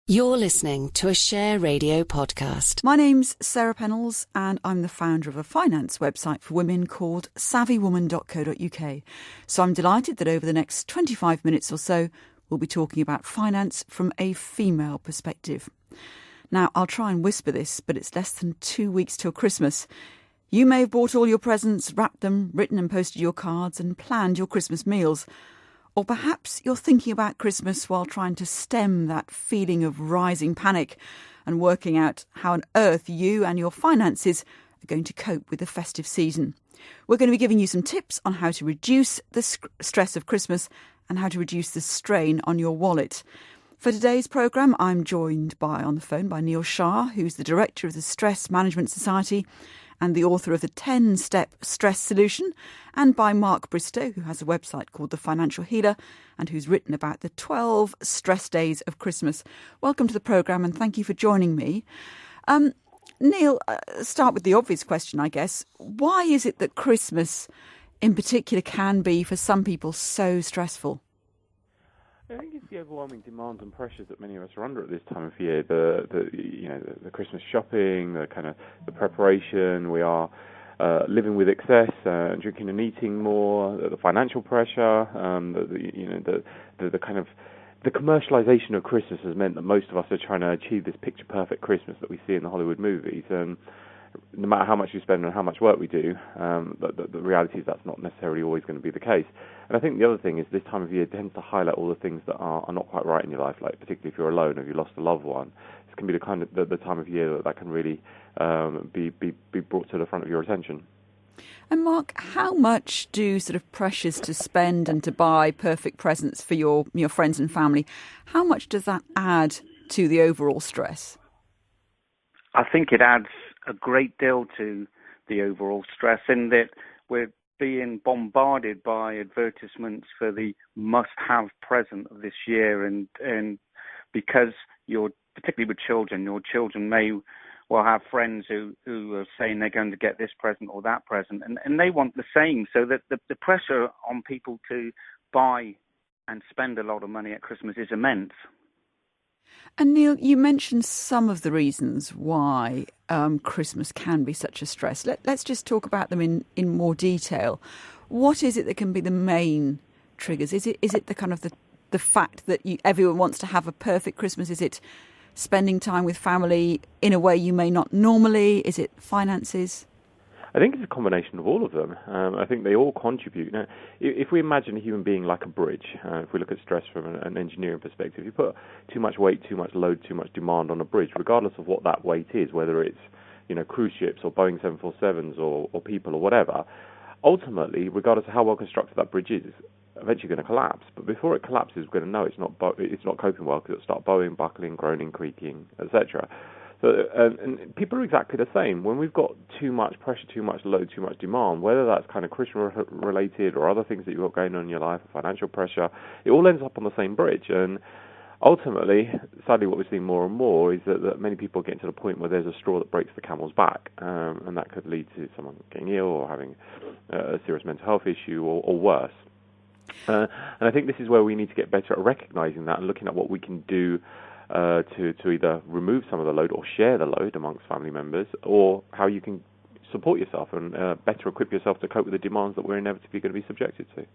You're listening to a Share Radio podcast. My name's Sarah Pennells and I'm the founder of a finance website for women called savvywoman.co.uk. So I'm delighted that over the next 25 minutes or so, we'll be talking about finance from a female perspective. Now, I'll try and whisper this, but it's less than 2 weeks till Christmas. You may have bought all your presents, wrapped them, written and posted your cards and planned your Christmas meals. Or perhaps you're thinking about Christmas while trying to stem that feeling of rising panic and working out how on earth you and your finances are going to cope with the festive season. We're going to be giving you some tips on how to reduce the stress of Christmas and how to reduce the strain on your wallet. For today's programme, I'm joined on the phone by Neil Shah, who's the director of the Stress Management Society and the author of the 10-Step Stress Solution, and by Mark Bristow, who has a website called The Financial Healer and who's written about the 12 stress days of Christmas. Welcome to the programme and thank you for joining me. Neil, start with the obvious question, I guess. Why is it that Christmas in particular can be, for some people, so stressful? I think it's the overwhelming demands and pressures that many of us are under at this time of year. The Christmas shopping, the preparation. We are living with excess, drinking and eating more. The financial pressure. The commercialization of Christmas has meant that most of us are trying to achieve this picture perfect Christmas that we see in the Hollywood movies. And no matter how much we spend and how much work we do, the reality is that's not necessarily always going to be the case. And I think the other thing is this time of year tends to highlight all the things that are not quite right in your life, like particularly if you're alone, if you lost a loved one. This can be the time of year that can really be brought to the front of your attention. And Mark, how much do sort of pressures to spend and to buy perfect presents for your friends and family, how much does that add to the overall stress? I think it adds a great deal to the overall stress in that we're being bombarded by advertisements for the must-have present of this year, and because particularly with children, your children may well have friends who are saying they're going to get this present or that present, and they want the same, so that the pressure on people to buy and spend a lot of money at Christmas is immense. And Neil, you mentioned some of the reasons why Christmas can be such a stress. Let's just talk about them in more detail. What is it that can be the main triggers? Is it the fact that everyone wants to have a perfect Christmas? Is it spending time with family in a way you may not normally? Is it finances? I think it's a combination of all of them. I think they all contribute. Now, if we imagine a human being like a bridge, if we look at stress from an engineering perspective, you put too much weight, too much load, too much demand on a bridge, regardless of what that weight is, whether it's cruise ships or Boeing 747s or people or whatever, ultimately, regardless of how well constructed that bridge is, it's eventually going to collapse. But before it collapses, we're going to know it's not coping well because it'll start bowing, buckling, groaning, creaking, etc. So, and people are exactly the same. When we've got too much pressure, too much load, too much demand, whether that's kind of Christmas-related or other things that you've got going on in your life, or financial pressure, it all ends up on the same bridge. And ultimately, sadly, what we're seeing more and more is that many people get to the point where there's a straw that breaks the camel's back, and that could lead to someone getting ill or having a serious mental health issue or worse. And I think this is where we need to get better at recognizing that and looking at what we can do to either remove some of the load or share the load amongst family members, or how you can support yourself and better equip yourself to cope with the demands that we're inevitably going to be subjected to.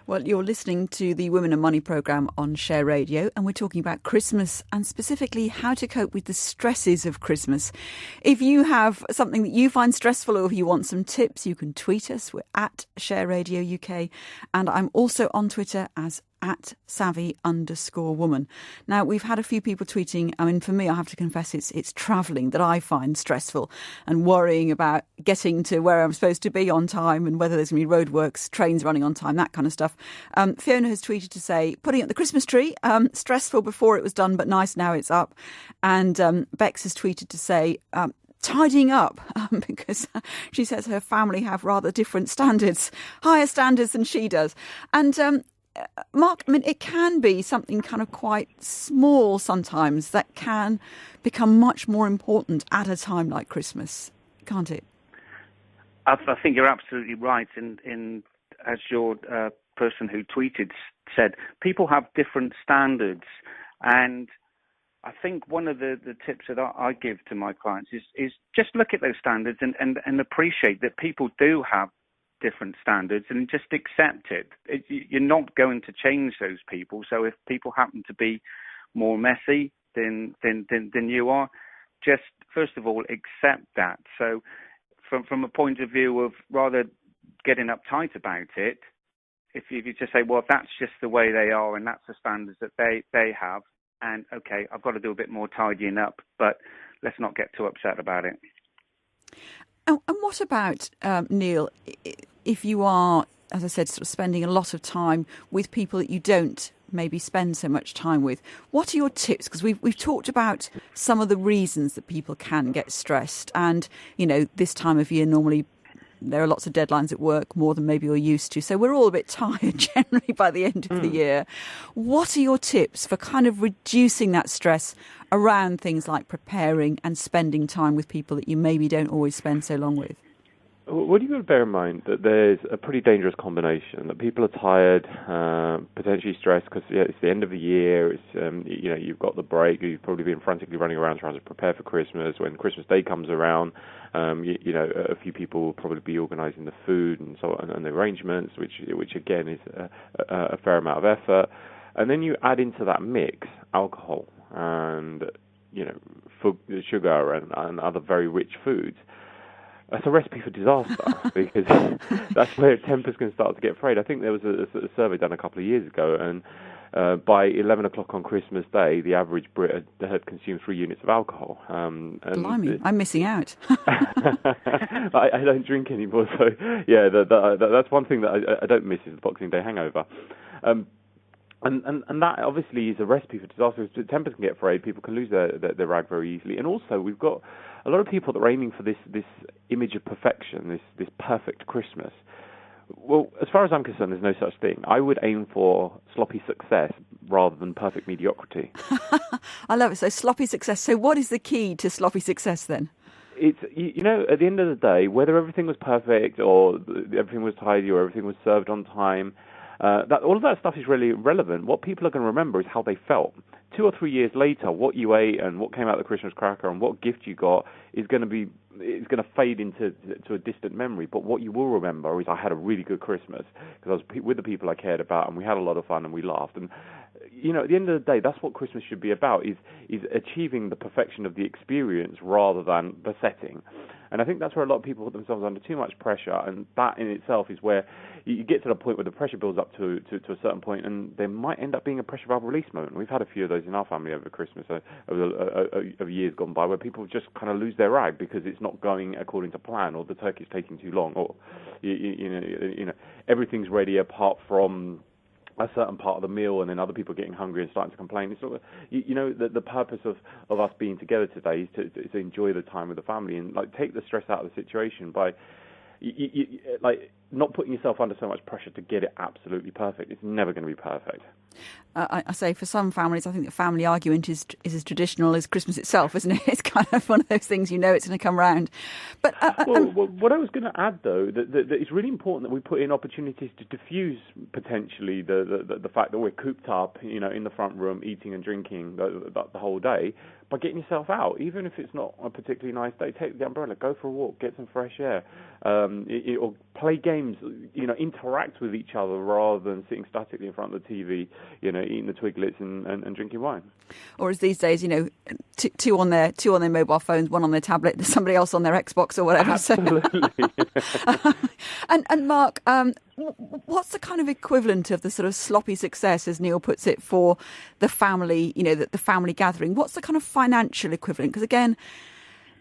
Well, you're listening to the Women and Money programme on Share Radio, and we're talking about Christmas and specifically how to cope with the stresses of Christmas. If you have something that you find stressful or if you want some tips, you can tweet us. We're at Share Radio UK, and I'm also on Twitter as at savvy_woman. Now, we've had a few people tweeting. I mean, for me, I have to confess, it's travelling that I find stressful and worrying about getting to where I'm supposed to be on time and whether there's going to be roadworks, trains running on time, that kind of stuff. Fiona has tweeted to say, putting up the Christmas tree, stressful before it was done, but nice now it's up. And Bex has tweeted to say, tidying up, because she says her family have rather different standards, higher standards than she does. And Mark, I mean, it can be something kind of quite small sometimes that can become much more important at a time like Christmas, can't it? I think you're absolutely right. In as your person who tweeted said, people have different standards, and I think one of the tips that I give to my clients is just look at those standards and appreciate that people do have different standards and just accept it. You're not going to change those people. So if people happen to be more messy than you are, just first of all accept that. So from a point of view of rather getting uptight about it, if you just say, well, that's just the way they are and that's the standards that they have, and okay, I've got to do a bit more tidying up, but let's not get too upset about it. And what about, Neil, if you are, as I said, sort of spending a lot of time with people that you don't maybe spend so much time with? What are your tips? Because we've talked about some of the reasons that people can get stressed. And, this time of year, normally there are lots of deadlines at work, more than maybe you're used to. So we're all a bit tired generally by the end of the year. What are your tips for kind of reducing that stress around things like preparing and spending time with people that you maybe don't always spend so long with? Well, you've got to bear in mind that there's a pretty dangerous combination, that people are tired, potentially stressed because it's the end of the year, it's, you've got the break, you've probably been frantically running around trying to prepare for Christmas. When Christmas Day comes around, a few people will probably be organising the food and so on, and the arrangements, which again is a fair amount of effort. And then you add into that mix alcohol and, sugar and other very rich foods. That's a recipe for disaster because that's where tempers can start to get frayed. I think there was a survey done a couple of years ago, and by 11 o'clock on Christmas Day, the average Brit had consumed 3 units of alcohol. Blimey, I'm missing out. I don't drink anymore, so yeah, that's one thing that I don't miss is the Boxing Day hangover. And that obviously is a recipe for disaster. Tempers can get frayed, people can lose their rag very easily. And also, we've got a lot of people that are aiming for this image of perfection, this perfect Christmas. Well, as far as I'm concerned, there's no such thing. I would aim for sloppy success rather than perfect mediocrity. I love it. So sloppy success. So what is the key to sloppy success then? It's, at the end of the day, whether everything was perfect or everything was tidy or everything was served on time, all of that stuff is really irrelevant. What people are going to remember is how they felt. 2 or 3 years later, what you ate and what came out of the Christmas cracker and what gift you got is going to fade into a distant memory. But what you will remember is I had a really good Christmas because I was with the people I cared about and we had a lot of fun and we laughed. And at the end of the day, that's what Christmas should be about: is achieving the perfection of the experience rather than the setting. And I think that's where a lot of people put themselves under too much pressure, and that in itself is where you get to the point where the pressure builds up to a certain point, and there might end up being a pressure valve release moment. We've had a few of those in our family over Christmas, over years gone by, where people just kind of lose their rag because it's not going according to plan, or the turkey's taking too long, or everything's ready apart from a certain part of the meal, and then other people getting hungry and starting to complain. It's not, the purpose of us being together today is to enjoy the time with the family and take the stress out of the situation by not putting yourself under so much pressure to get it absolutely perfect. It's never going to be perfect. I say for some families, I think the family argument is as traditional as Christmas itself, isn't it? It's kind of one of those things, it's going to come round. But what I was going to add, though, that it's really important that we put in opportunities to diffuse potentially the fact that we're cooped up, in the front room, eating and drinking the whole day, by getting yourself out, even if it's not a particularly nice day. Take the umbrella, go for a walk, get some fresh air, or play games, interact with each other rather than sitting statically in front of the TV, eating the Twiglets and drinking wine. Or as these days, two on their mobile phones, one on their tablet, somebody else on their Xbox or whatever. Absolutely. And Mark, what's the kind of equivalent of the sort of sloppy success, as Neil puts it, for the family, the family gathering? What's the kind of financial equivalent? Because again,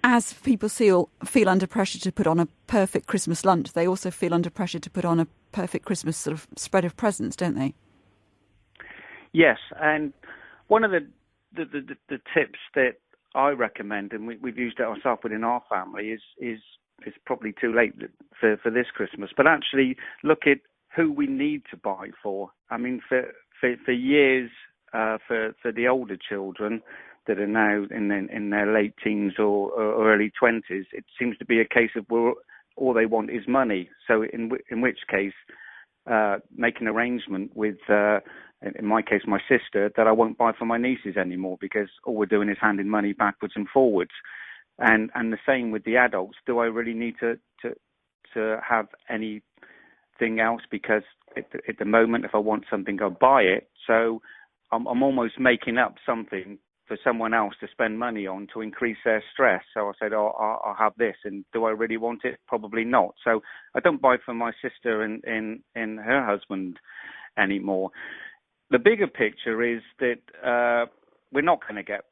as people feel under pressure to put on a perfect Christmas lunch, they also feel under pressure to put on a perfect Christmas sort of spread of presents, don't they? Yes, and one of the tips that I recommend, and we've used it ourselves within our family, is probably too late for this Christmas, but actually look at who we need to buy for. I mean, for years, for the older children that are now in their late teens or early 20s, it seems to be a case of all they want is money. So in which case, make an arrangement with in my case, my sister, that I won't buy for my nieces anymore because all we're doing is handing money backwards and forwards. And the same with the adults. Do I really need to have anything else? Because at the moment, if I want something, I'll buy it. So I'm almost making up something for someone else to spend money on to increase their stress. So I said, I'll have this. And do I really want it? Probably not. So I don't buy for my sister and her husband anymore. The bigger picture is that we're not going to get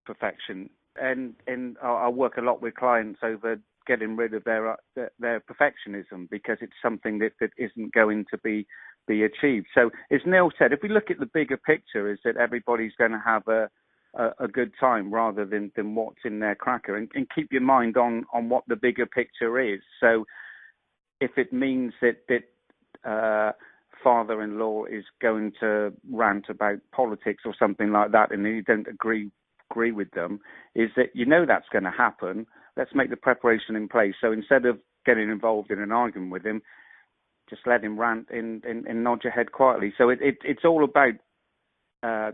perfection. And I work a lot with clients over getting rid of their perfectionism, because it's something that isn't going to be achieved. So as Neil said, if we look at the bigger picture, is that everybody's going to have a good time rather than what's in their cracker, and keep your mind on what the bigger picture is. So if it means that father-in-law is going to rant about politics or something like that, and you don't agree with them, is that that's going to happen. Let's make the preparation in place. So instead of getting involved in an argument with him, just let him rant and nod your head quietly. So it's all about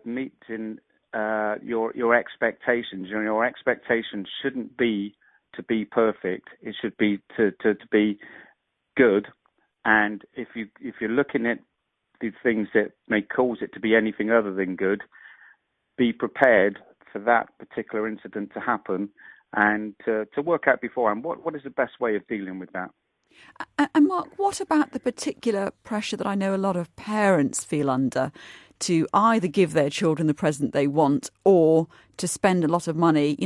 meeting your expectations. Your expectations shouldn't be to be perfect. It should be to be good. And if you're looking at the things that may cause it to be anything other than good, be prepared for that particular incident to happen, and to work out beforehand what is the best way of dealing with that. And Mark, what about the particular pressure that I know a lot of parents feel under to either give their children the present they want or to spend a lot of money?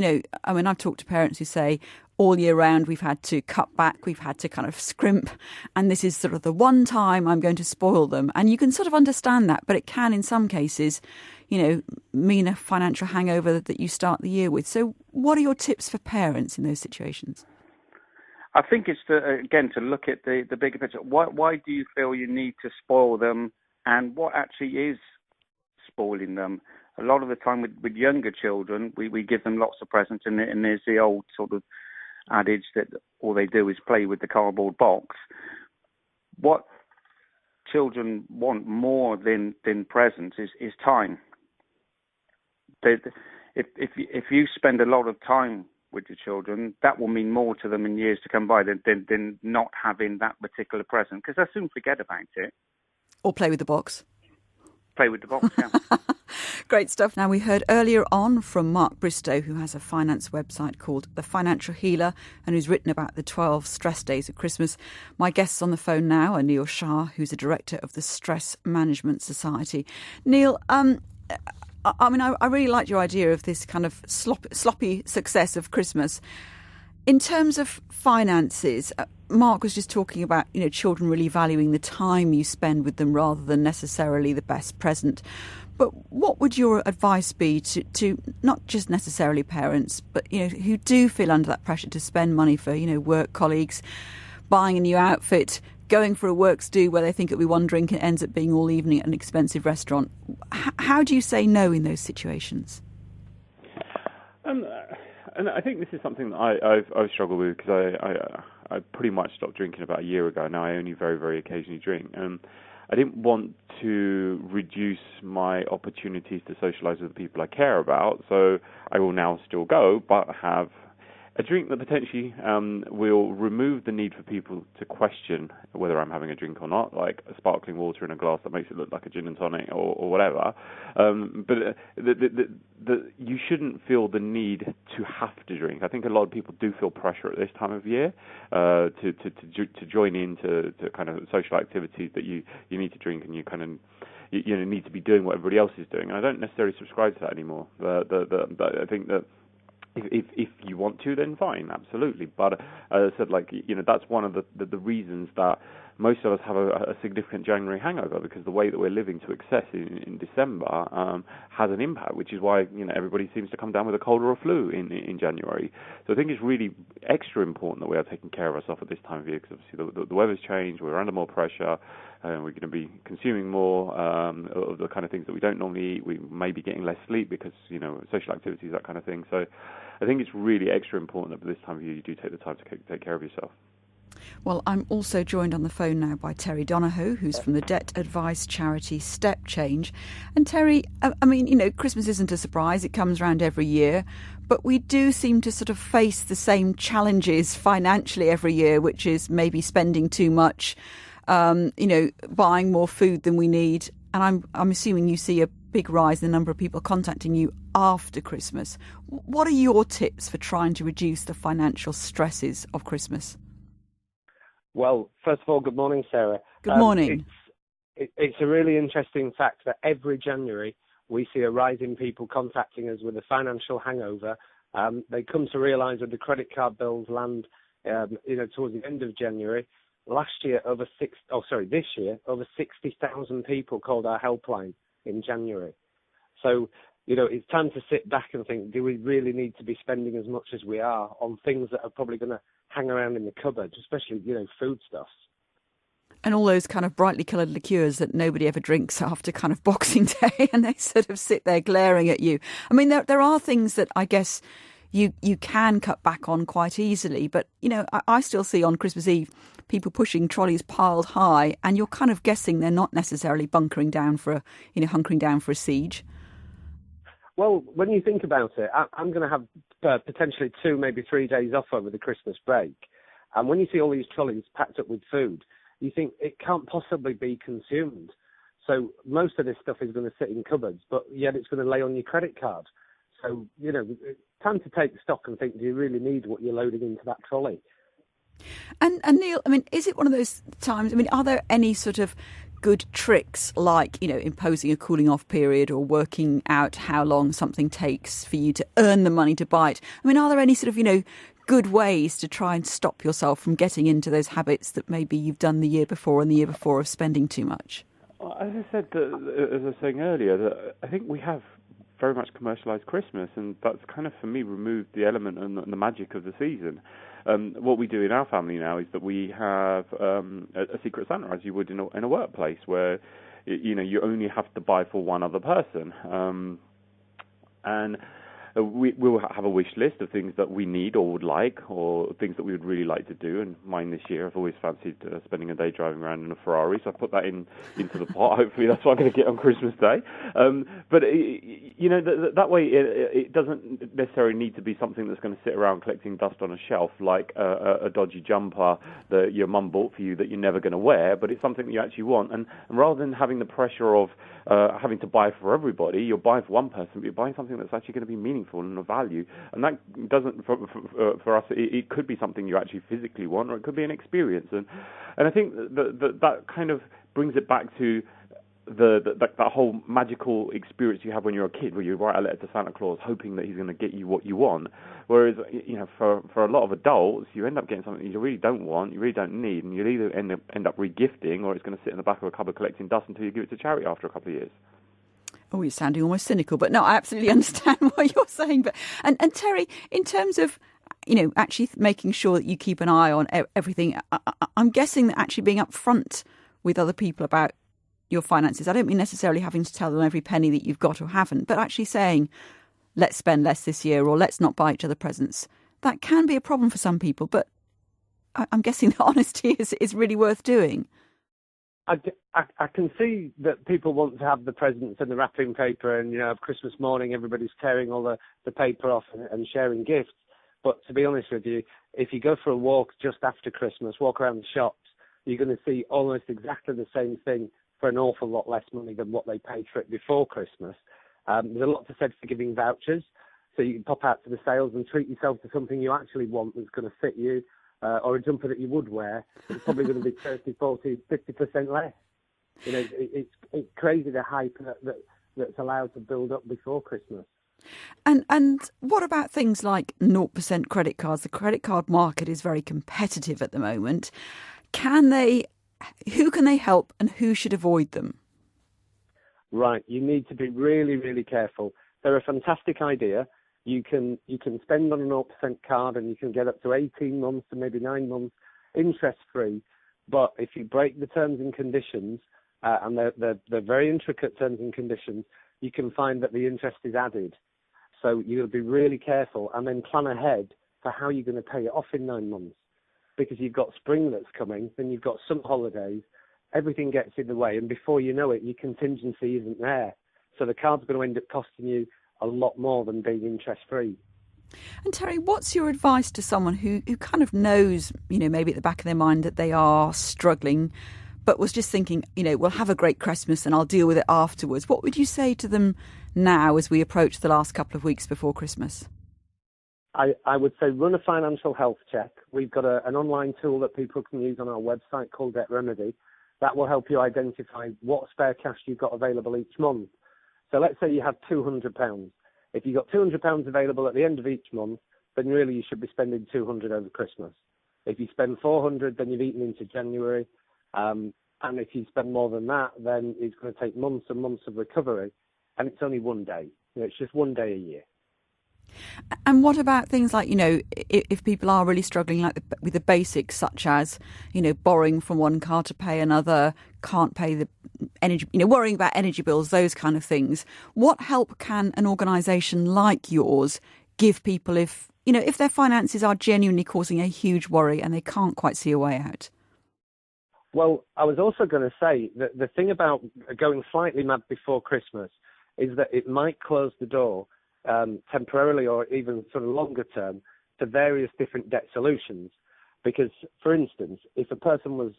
I've talked to parents who say all year round we've had to cut back, we've had to kind of scrimp, and this is sort of the one time I'm going to spoil them. And you can sort of understand that, but it can in some cases, mean a financial hangover that you start the year with. So what are your tips for parents in those situations? I think it's to look at the bigger picture. Why do you feel you need to spoil them, and what actually is spoiling them? A lot of the time with younger children, we give them lots of presents, and there's the old sort of adage that all they do is play with the cardboard box. What children want more than presents is time. If you spend a lot of time with your children, that will mean more to them in years to come by than not having that particular present, because they'll soon forget about it. Or play with the box. Play with the box, yeah. Great stuff. Now, we heard earlier on from Mark Bristow, who has a finance website called The Financial Healer and who's written about the 12 stress days at Christmas. My guests on the phone now are Neil Shah, who's a director of the Stress Management Society. Neil, I really liked your idea of this kind of sloppy success of Christmas. In terms of finances, Mark was just talking about, children really valuing the time you spend with them rather than necessarily the best present. But what would your advice be to not just necessarily parents, but, who do feel under that pressure to spend money for, work colleagues, buying a new outfit, going for a works do where they think it'll be one drink and it ends up being all evening at an expensive restaurant? How do you say no in those situations? And I think this is something that I've struggled with, because I pretty much stopped drinking about a year ago. Now I only very, very occasionally drink. I didn't want to reduce my opportunities to socialise with the people I care about, so I will now still go, but have a drink that potentially will remove the need for people to question whether I'm having a drink or not, like a sparkling water in a glass that makes it look like a gin and tonic or whatever. But you shouldn't feel the need to have to drink. I think a lot of people do feel pressure at this time of year to join into kind of social activities that you need to drink, and you kind of need to be doing what everybody else is doing. And I don't necessarily subscribe to that anymore. But I think that if you want to, then fine, absolutely. But as I said, that's one of the reasons that most of us have a significant January hangover, because the way that we're living to excess in December has an impact, which is why everybody seems to come down with a cold or a flu in January. So I think it's really extra important that we are taking care of ourselves at this time of year, because obviously the weather's changed, we're under more pressure, and we're going to be consuming more of the kind of things that we don't normally eat. We may be getting less sleep because social activities, that kind of thing. So I think it's really extra important that at this time of year you do take the time to take care of yourself. Well, I'm also joined on the phone now by Terry Donohoe, who's from the debt advice charity Step Change. And Terry, I mean, Christmas isn't a surprise. It comes around every year. But we do seem to sort of face the same challenges financially every year, which is maybe spending too much, buying more food than we need. And I'm assuming you see a big rise in the number of people contacting you after Christmas. What are your tips for trying to reduce the financial stresses of Christmas? Well, first of all, good morning, Sarah. Good morning. It's a really interesting fact that every January we see a rise in people contacting us with a financial hangover. They come to realise that the credit card bills land, towards the end of January. This year, over 60,000 people called our helpline in January. So, it's time to sit back and think, do we really need to be spending as much as we are on things that are probably going to hang around in the cupboard, especially, foodstuffs? And all those kind of brightly coloured liqueurs that nobody ever drinks after kind of Boxing Day, and they sort of sit there glaring at you. I mean, there are things that I guess you can cut back on quite easily, but, I still see on Christmas Eve people pushing trolleys piled high, and you're kind of guessing they're not necessarily hunkering down for a siege. Well, when you think about it, I'm going to have potentially 2, maybe 3 days off over the Christmas break. And when you see all these trolleys packed up with food, you think it can't possibly be consumed. So most of this stuff is going to sit in cupboards, but yet it's going to lay on your credit card. So, it's time to take stock and think, do you really need what you're loading into that trolley? And Neil, I mean, is it one of those times, are there any sort of good tricks like, imposing a cooling off period or working out how long something takes for you to earn the money to buy it? I mean, are there any sort of, good ways to try and stop yourself from getting into those habits that maybe you've done the year before and the year before of spending too much? Well, as I said, as I was saying earlier, that I think we have very much commercialised Christmas, and that's kind of, for me, removed the element and the magic of the season. What we do in our family now is that we have a secret Santa, as you would in a workplace, where you only have to buy for one other person, and we'll have a wish list of things that we need or would like, or things that we would really like to do. And mine this year, I've always fancied spending a day driving around in a Ferrari, so I put that into the pot. Hopefully that's what I'm going to get on Christmas Day. But that way it doesn't necessarily need to be something that's going to sit around collecting dust on a shelf, like a dodgy jumper that your mum bought for you that you're never going to wear. But it's something that you actually want, and rather than having the pressure of having to buy for everybody, you're buying for one person, but you're buying something that's actually going to be meaningful and of value. And that doesn't, for us, it could be something you actually physically want, or it could be an experience. And I think that kind of brings it back to that whole magical experience you have when you're a kid, where you write a letter to Santa Claus hoping that he's going to get you what you want. Whereas, for a lot of adults, you end up getting something you really don't want, you really don't need, and you'll either end up regifting, or it's going to sit in the back of a cupboard collecting dust until you give it to charity after a couple of years. Oh, you're sounding almost cynical, but no, I absolutely understand what you're saying. But and Terry, in terms of, actually making sure that you keep an eye on everything, I'm guessing that actually being upfront with other people about your finances, I don't mean necessarily having to tell them every penny that you've got or haven't, but actually saying, let's spend less this year, or let's not buy each other presents. That can be a problem for some people, but I'm guessing that honesty is really worth doing. I can see that people want to have the presents and the wrapping paper, and Christmas morning everybody's tearing all the paper off and sharing gifts. But to be honest with you, if you go for a walk just after Christmas, walk around the shops, you're going to see almost exactly the same thing for an awful lot less money than what they paid for it before Christmas. There's a lot to said for giving vouchers, so you can pop out to the sales and treat yourself to something you actually want that's going to fit you. Or a jumper that you would wear, it's probably going to be 30, 40, 50% less. It's crazy the hype that's allowed to build up before Christmas. And what about things like 0% credit cards? The credit card market is very competitive at the moment. Who can they help, and who should avoid them? Right, you need to be really, really careful. They're a fantastic idea. You can spend on a 0% card, and you can get up to 18 months to maybe 9 months interest-free. But if you break the terms and conditions, and they're very intricate terms and conditions, you can find that the interest is added. So you've got to be really careful, and then plan ahead for how you're going to pay it off in 9 months. because you've got spring that's coming, then you've got summer holidays, everything gets in the way, and before you know it, your contingency isn't there. So the card's going to end up costing you a lot more than being interest-free. And Terry, what's your advice to someone who kind of knows, maybe at the back of their mind that they are struggling, but was just thinking, we'll have a great Christmas and I'll deal with it afterwards? What would you say to them now as we approach the last couple of weeks before Christmas? I would say run a financial health check. We've got an online tool that people can use on our website called Debt Remedy. That will help you identify what spare cash you've got available each month. So let's say you have £200. If you've got £200 available at the end of each month, then really you should be spending £200 over Christmas. If you spend £400, then you've eaten into January. And if you spend more than that, then it's going to take months and months of recovery. And it's only one day. It's just one day a year. And what about things like, if people are really struggling with the basics, such as, borrowing from one card to pay another, can't pay the energy, worrying about energy bills, those kind of things. What help can an organisation like yours give people if their finances are genuinely causing a huge worry and they can't quite see a way out? Well, I was also going to say that the thing about going slightly mad before Christmas is that it might close the door temporarily or even sort of longer term to various different debt solutions. Because, for instance, if a person was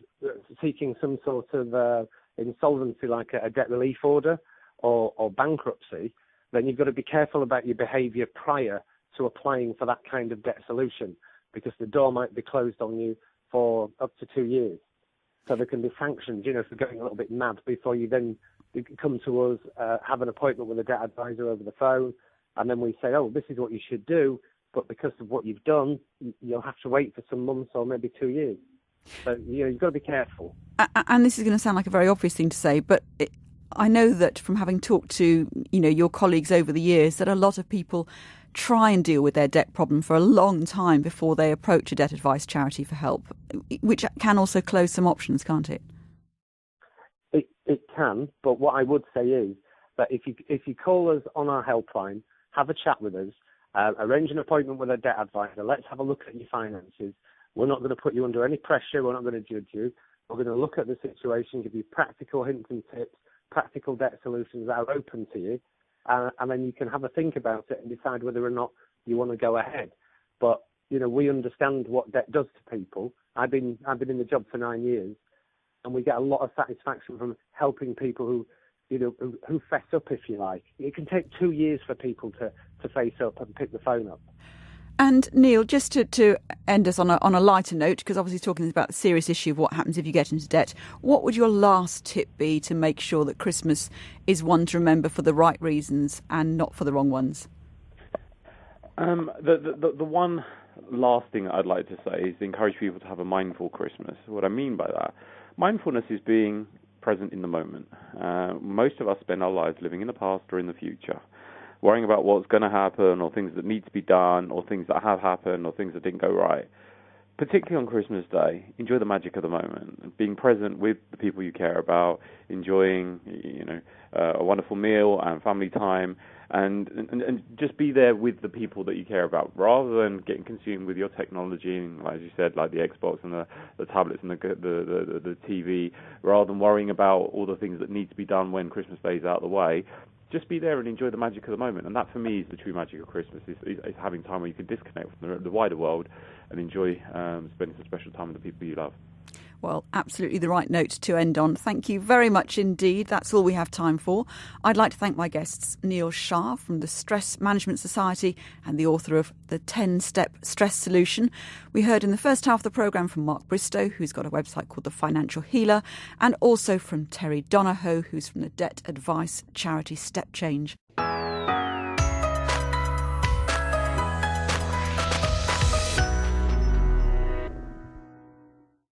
seeking some sort of insolvency like a debt relief order or bankruptcy, then you've got to be careful about your behaviour prior to applying for that kind of debt solution, because the door might be closed on you for up to 2 years. So there can be sanctions, for going a little bit mad before you then come to us, have an appointment with a debt advisor over the phone, and then we say, oh, this is what you should do, but because of what you've done, you'll have to wait for some months or maybe 2 years. So, you've got to be careful. And this is going to sound like a very obvious thing to say, but I know that from having talked to, your colleagues over the years, that a lot of people try and deal with their debt problem for a long time before they approach a debt advice charity for help, which can also close some options, can't it? It can, but what I would say is that if you call us on our helpline, have a chat with us, arrange an appointment with a debt advisor, let's have a look at your finances. We're not going to put you under any pressure, we're not going to judge you. We're going to look at the situation, give you practical hints and tips, practical debt solutions that are open to you, and then you can have a think about it and decide whether or not you want to go ahead. But, we understand what debt does to people. I've been in the job for 9 years, and we get a lot of satisfaction from helping people who fess up, if you like. It can take 2 years for people to face up and pick the phone up. And Neil, just to end us on a lighter note, because obviously talking about the serious issue of what happens if you get into debt, what would your last tip be to make sure that Christmas is one to remember for the right reasons and not for the wrong ones? The one last thing I'd like to say is to encourage people to have a mindful Christmas. What I mean by that, mindfulness is being present in the moment. Most of us spend our lives living in the past or in the future, worrying about what's going to happen or things that need to be done or things that have happened or things that didn't go right. Particularly on Christmas Day, enjoy the magic of the moment, being present with the people you care about, enjoying a wonderful meal and family time, and just be there with the people that you care about, rather than getting consumed with your technology, and as you said, like the Xbox and the tablets and the TV, rather than worrying about all the things that need to be done when Christmas Day is out of the way. Just be there and enjoy the magic of the moment. And that, for me, is the true magic of Christmas, is having time where you can disconnect from the wider world and enjoy spending some special time with the people you love. Well, absolutely the right note to end on. Thank you very much indeed. That's all we have time for. I'd like to thank my guests, Neil Shah from the Stress Management Society and the author of The 10-Step Stress Solution. We heard in the first half of the programme from Mark Bristow, who's got a website called The Financial Healer, and also from Terry Donahoe, who's from the debt advice charity Step Change.